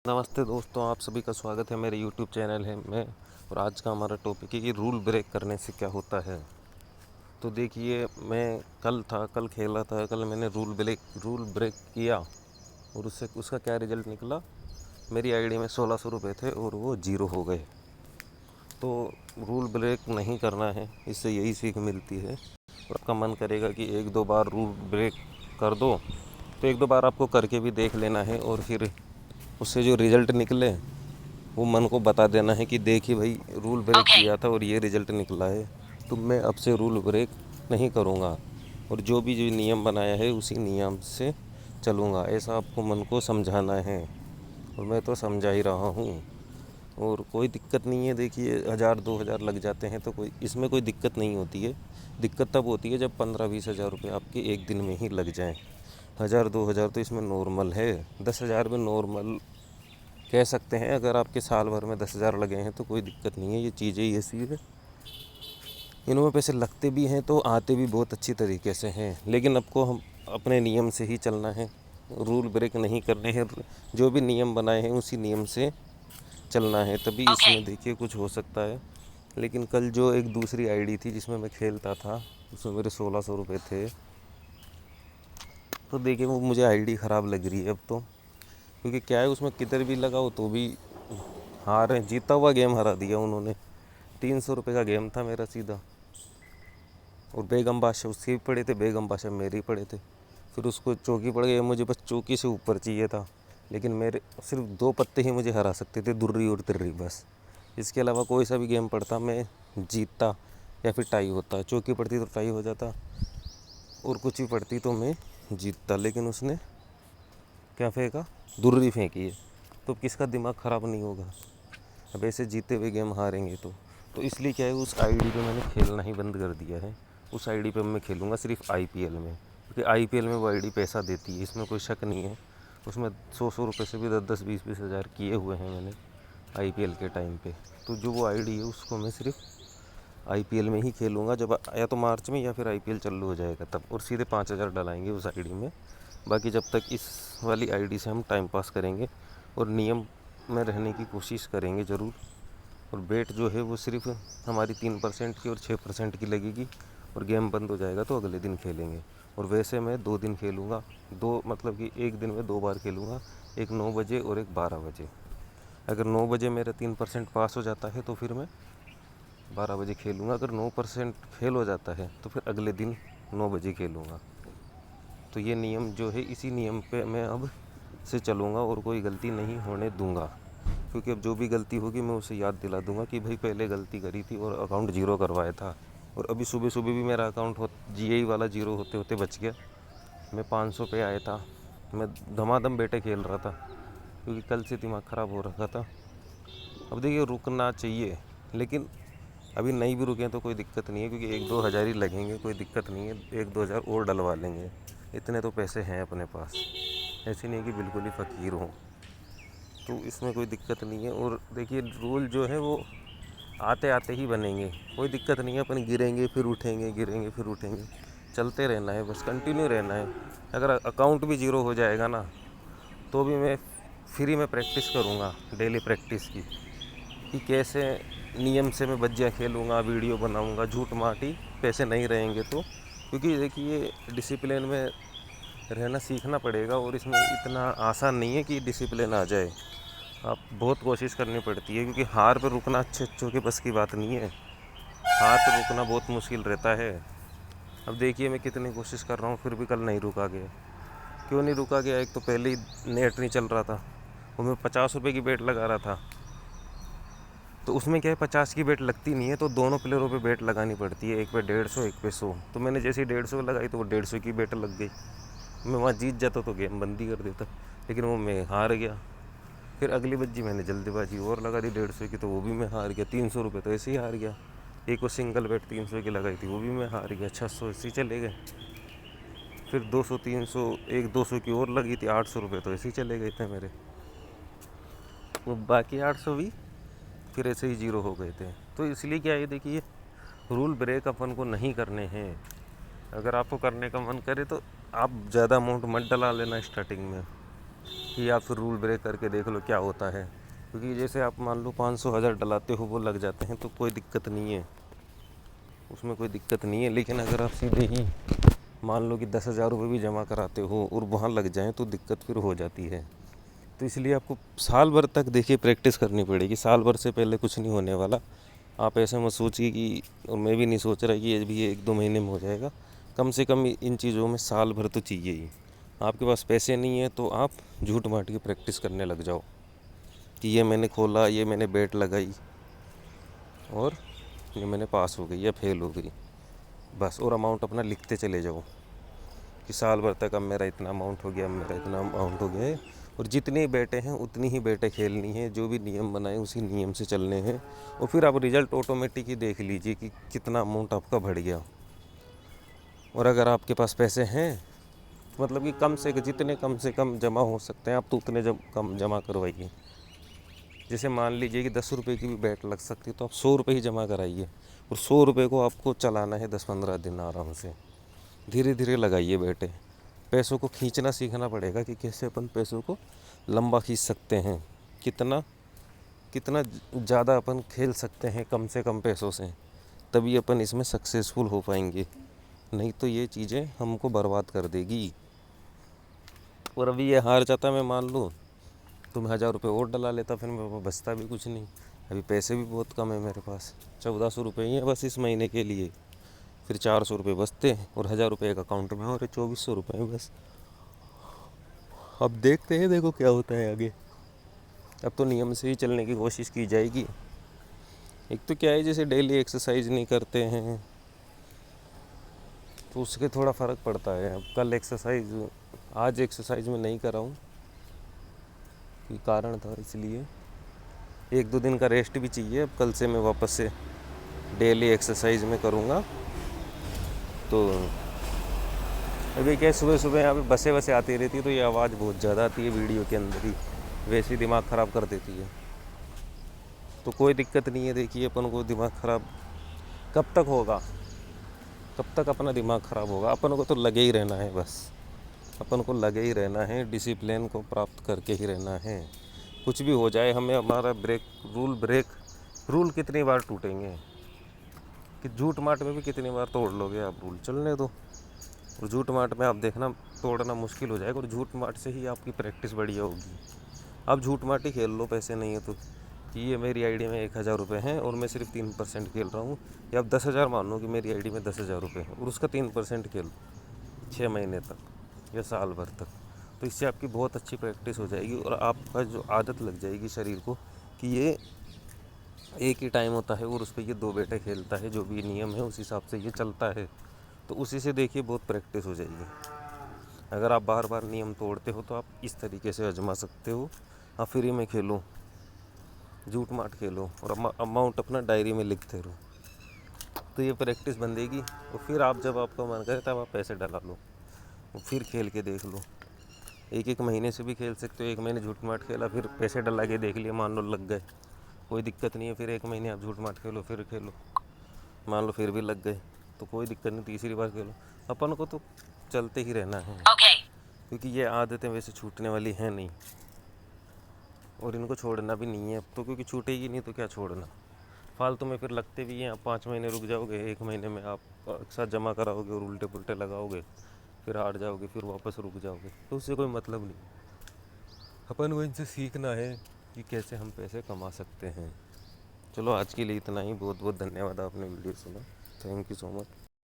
नमस्ते दोस्तों, आप सभी का स्वागत है मेरे यूट्यूब चैनल है में। और आज का हमारा टॉपिक है कि रूल ब्रेक करने से क्या होता है। तो देखिए, मैं कल खेला था। कल मैंने रूल ब्रेक किया और उससे उसका क्या रिज़ल्ट निकला। मेरी आईडी में 1600 रुपये थे और वो ज़ीरो हो गए। तो रूल ब्रेक नहीं करना है, इससे यही सीख मिलती है। और आपका मन करेगा कि एक दो बार रूल ब्रेक कर दो, तो एक दो बार आपको करके भी देख लेना है और फिर उससे जो रिज़ल्ट निकले वो मन को बता देना है कि देखिए भाई, रूल ब्रेक किया था और ये रिज़ल्ट निकला है, तो मैं अब से रूल ब्रेक नहीं करूँगा और जो नियम बनाया है उसी नियम से चलूँगा। ऐसा आपको मन को समझाना है और मैं तो समझा ही रहा हूँ। और कोई दिक्कत नहीं है। देखिए, 1000-2000 लग जाते हैं तो इसमें कोई दिक्कत नहीं होती है। दिक्कत तब होती है जब 15-20 हज़ार रुपये आपके एक दिन में ही लग जाएं। 1000-2000 तो इसमें नॉर्मल है। 10 हज़ार में नॉर्मल कह सकते हैं। अगर आपके साल भर में 10 हज़ार लगे हैं तो कोई दिक्कत नहीं है। ये चीज़ें ही ऐसी है, इनमें पैसे लगते भी हैं तो आते भी बहुत अच्छी तरीके से हैं। लेकिन आपको हम अपने नियम से ही चलना है, रूल ब्रेक नहीं करने हैं। जो भी नियम बनाए हैं उसी नियम से चलना है, तभी इसमें देखिए कुछ हो सकता है। लेकिन कल जो एक दूसरी आईडी थी जिसमें मैं खेलता था, उसमें मेरे 1600 रुपये थे। तो देखिए, वो मुझे आईडी ख़राब लग रही है अब तो। क्योंकि क्या है, उसमें किधर भी लगाओ तो भी हार है। जीता हुआ गेम हरा दिया उन्होंने। 300 रुपये का गेम था मेरा सीधा। और बेगम बादशाह उसके भी पड़े थे, बेगम बादशाह मेरे ही पड़े थे। फिर उसको चौकी पड़ गई, मुझे बस चौकी से ऊपर चाहिए था। लेकिन मेरे सिर्फ 2 पत्ते ही मुझे हरा सकते थे, दुर्री और तिर्री बस। इसके अलावा कोई सा भी गेम पड़ता मैं जीतता या फिर टाई होता। चौकी पड़ती तो टाई हो जाता और कुछ भी पड़ती तो मैं जीतता। लेकिन उसने क्या फेंका, दुर्री फेंकी है। तो किसका दिमाग ख़राब नहीं होगा। अब ऐसे जीते हुए गेम हारेंगे तो इसलिए क्या है, उस आईडी पे मैंने खेलना ही बंद कर दिया है। उस आईडी पे मैं खेलूँगा सिर्फ आईपीएल में, क्योंकि आईपीएल में वो आईडी पैसा देती है, इसमें कोई शक नहीं है। उसमें 100-100 रुपये से भी 10-10, 20-20 हज़ार किए हुए हैं मैंने आईपीएल के टाइम पे। तो जो वो आईडी है उसको मैं सिर्फ आईपीएल में ही खेलूँगा, जब या तो मार्च में या फिर आईपीएल चालू हो जाएगा तब, और सीधे 5000 डलाएंगे उस आईडी में। बाकी जब तक इस वाली आईडी से हम टाइम पास करेंगे और नियम में रहने की कोशिश करेंगे ज़रूर। और बेट जो है वो सिर्फ हमारी 3% की और 6% की लगेगी और गेम बंद हो जाएगा तो अगले दिन खेलेंगे। और वैसे मैं 2 दिन खेलूँगा, दो मतलब कि एक दिन में 2 बार खेलूँगा, एक 9 बजे और एक 12 बजे। अगर 9 बजे मेरा 3% पास हो जाता है तो फिर मैं 12 बजे खेलूँगा। अगर 9% फेल हो जाता है तो फिर अगले दिन 9 बजे खेलूँगा। तो ये नियम जो है, इसी नियम पे मैं अब से चलूँगा और कोई गलती नहीं होने दूँगा। क्योंकि अब जो भी गलती होगी मैं उसे याद दिला दूँगा कि भाई पहले गलती करी थी और अकाउंट ज़ीरो करवाया था। और अभी सुबह सुबह भी मेरा अकाउंट जीआई वाला ज़ीरो होते होते बच गया। मैं 500 पे आया था। मैं धमाधम बेटे खेल रहा था क्योंकि कल से दिमाग ख़राब हो रखा था। अब देखिए, रुकना चाहिए, लेकिन अभी नहीं भी रुके तो कोई दिक्कत नहीं है, क्योंकि 1-2 हज़ार ही लगेंगे, कोई दिक्कत नहीं है। 1-2 हज़ार और डलवा लेंगे, इतने तो पैसे हैं अपने पास। ऐसे नहीं कि बिल्कुल ही फ़कीर हों, तो इसमें कोई दिक्कत नहीं है। और देखिए, रूल जो है वो आते आते ही बनेंगे, कोई दिक्कत नहीं है। अपन गिरेंगे फिर उठेंगे, गिरेंगे फिर उठेंगे, चलते रहना है, बस कंटिन्यू रहना है। अगर अकाउंट भी ज़ीरो हो जाएगा ना, तो भी मैं फ्री में प्रैक्टिस करूँगा, डेली प्रैक्टिस की, कि कैसे नियम से मैं बज्जियाँ खेलूँगा, वीडियो बनाऊँगा। झूठ माटी पैसे नहीं रहेंगे तो, क्योंकि देखिए डिसिप्लिन में रहना सीखना पड़ेगा और इसमें इतना आसान नहीं है कि डिसिप्लिन आ जाए। आप बहुत कोशिश करनी पड़ती है, क्योंकि हार पर रुकना अच्छे अच्छों के बस की बात नहीं है। हार पर रुकना बहुत मुश्किल रहता है। अब देखिए, मैं कितनी कोशिश कर रहा हूँ फिर भी कल नहीं रुका गया। क्यों नहीं रुका गया? एक तो पहले ही नेट नहीं चल रहा था, वो मैं 50 रुपये की बेट लगा रहा था। तो उसमें क्या है, 50 की बेट लगती नहीं है, तो दोनों प्लेयरों पे बेट लगानी पड़ती है, एक पे 150, एक पे 100। तो मैंने जैसे ही 150 लगाई तो वो 150 की बेट लग गई। मैं वहाँ जीत जाता तो गेम बंद ही कर देता, लेकिन वो मैं हार गया। फिर अगली बज्जी मैंने जल्दीबाजी और लगा दी 150 की, तो वो भी मैं हार गया। 300 रुपये तो ऐसे ही हार गया। एक वो सिंगल बेट 300 की लगाई थी, वो भी मैं हार गया। 600 ऐसे ही चले गए। फिर 200, 300, एक 200 की और लगी थी, 800 रुपये तो ऐसे ही चले गए थे मेरे। वो बाकी 800 भी फिर ऐसे ही जीरो हो गए थे। तो इसलिए क्या है, देखिए, रूल ब्रेक अपन को नहीं करने हैं। अगर आपको करने का मन करे तो आप ज़्यादा अमाउंट मत डला लेना स्टार्टिंग में। या फिर रूल ब्रेक करके देख लो क्या होता है। क्योंकि जैसे आप मान लो 500 1000 डलाते हो वो लग जाते हैं तो कोई दिक्कत नहीं है, उसमें कोई दिक्कत नहीं है। लेकिन अगर आप सीधे ही मान लो कि 10,000 रुपये भी जमा कराते हो और वहाँ लग जाएँ तो दिक्कत फिर हो जाती है। तो इसलिए आपको साल भर तक देखिए प्रैक्टिस करनी पड़ेगी, साल भर से पहले कुछ नहीं होने वाला। आप ऐसे मत सोचिए कि, और मैं भी नहीं सोच रहा कि ये भी 1-2 महीने में हो जाएगा। कम से कम इन चीज़ों में साल भर तो चाहिए ही। आपके पास पैसे नहीं है तो आप झूठ माट की प्रैक्टिस करने लग जाओ कि ये मैंने खोला, ये मैंने बेट लगाई और ये मैंने पास हो गई या फेल हो गई, बस। और अमाउंट अपना लिखते चले जाओ कि साल भर तक अब मेरा इतना अमाउंट हो गया, अब मेरा इतना अमाउंट हो गया है। और जितनी बेटे हैं उतनी ही बेटे खेलनी है, जो भी नियम बनाए उसी नियम से चलने हैं। और फिर आप रिज़ल्ट ऑटोमेटिक ही देख लीजिए कि कितना अमाउंट आपका बढ़ गया। और अगर आपके पास पैसे हैं तो मतलब कि जितने कम से कम जमा हो सकते हैं आप तो उतने कम जमा करवाइए। जैसे मान लीजिए कि 10 रुपये की भी बैट लग सकती है तो आप 100 रुपये ही जमा कराइए। और 100 रुपये को आपको चलाना है 10-15 दिन आराम से, धीरे धीरे लगाइए बेटे। पैसों को खींचना सीखना पड़ेगा कि कैसे अपन पैसों को लंबा खींच सकते हैं, कितना कितना ज़्यादा अपन खेल सकते हैं कम से कम पैसों से, तभी अपन इसमें सक्सेसफुल हो पाएंगे। नहीं तो ये चीज़ें हमको बर्बाद कर देगी। और अभी ये हार जाता मैं मान लूँ तो मैं 1000 रुपये और डला लेता, फिर मेरे पास बचता भी कुछ नहीं। अभी पैसे भी बहुत कम है मेरे पास, 1400 रुपये ही है बस इस महीने के लिए। फिर 400 रुपये बचते हैं और 1000 रुपये एक अकाउंट में और 2400 रुपये बस। अब देखते हैं, देखो क्या होता है आगे। अब तो नियम से ही चलने की कोशिश की जाएगी। एक तो क्या है, जैसे डेली एक्सरसाइज नहीं करते हैं तो उसके थोड़ा फ़र्क पड़ता है। अब कल एक्सरसाइज, आज एक्सरसाइज में नहीं करा हूँ, ये कारण था, इसलिए 1-2 दिन का रेस्ट भी चाहिए। अब कल से मैं वापस से डेली एक्सरसाइज में करूँगा। तो अभी क्या, सुबह सुबह यहाँ पे बसें वसें आती रहती है तो ये आवाज़ बहुत ज़्यादा आती है वीडियो के अंदर ही, वैसे ही दिमाग ख़राब कर देती है। तो कोई दिक्कत नहीं है, देखिए अपन को दिमाग ख़राब कब तक होगा, कब तक अपना दिमाग ख़राब होगा। अपन को तो लगे ही रहना है बस, अपन को लगे ही रहना है, डिसिप्लिन को प्राप्त करके ही रहना है। कुछ भी हो जाए हमें हमारा रूल कितनी बार टूटेंगे, कि झूठ माट में भी कितनी बार तोड़ लोगे आप रूल, चलने दो। और झूठ माट में आप देखना तोड़ना मुश्किल हो जाएगा, और झूठ माट से ही आपकी प्रैक्टिस बढ़िया होगी। आप झूठ माट ही खेल लो, पैसे नहीं है तो, कि ये मेरी आईडी में 1000 रुपये हैं और मैं सिर्फ 3% खेल रहा हूँ। या आप 10,000 मान लो कि मेरी आईडी में 10,000 रुपये हैं और उसका 3% खेल 6 महीने तक या साल भर तक। तो इससे आपकी बहुत अच्छी प्रैक्टिस हो जाएगी और आपका जो आदत लग जाएगी शरीर को कि ये एक ही टाइम होता है और उस पर ये 2 बेटे खेलता है, जो भी नियम है उस हिसाब से ये चलता है। तो उसी से देखिए बहुत प्रैक्टिस हो जाएगी। अगर आप बार बार नियम तोड़ते हो तो आप इस तरीके से आजमा सकते हो। आप फ्री में खेलो, झूठ माट खेलो और अमाउंट अपना डायरी में लिखते रहो, तो ये प्रैक्टिस बंधेगी। और फिर आप जब आपका मन करे तब आप पैसे डला लो और फिर खेल के देख लो। 1-1 महीने से भी खेल सकते हो। 1 महीने झूठ माट खेला, फिर पैसे डला के देख लिए, मान लो लग गए, कोई दिक्कत नहीं है। फिर 1 महीने आप झूठ माट खेलो, फिर खेलो, मान लो फिर भी लग गए तो कोई दिक्कत नहीं, तीसरी बार खेलो। अपन को तो चलते ही रहना है, क्योंकि ये आदतें वैसे छूटने वाली हैं नहीं और इनको छोड़ना भी नहीं है अब तो, क्योंकि छूटेगी नहीं तो क्या छोड़ना। फालतू में फिर लगते भी हैं। आप 5 महीने रुक जाओगे, 1 महीने में आप एक साथ जमा कराओगे और उल्टे पुल्टे लगाओगे, फिर हार जाओगे, फिर वापस रुक जाओगे, तो उससे कोई मतलब नहीं। अपन को इनसे सीखना है कि कैसे हम पैसे कमा सकते हैं। चलो आज के लिए इतना ही। बहुत बहुत धन्यवाद, आपने वीडियो सुना। Thank you so much.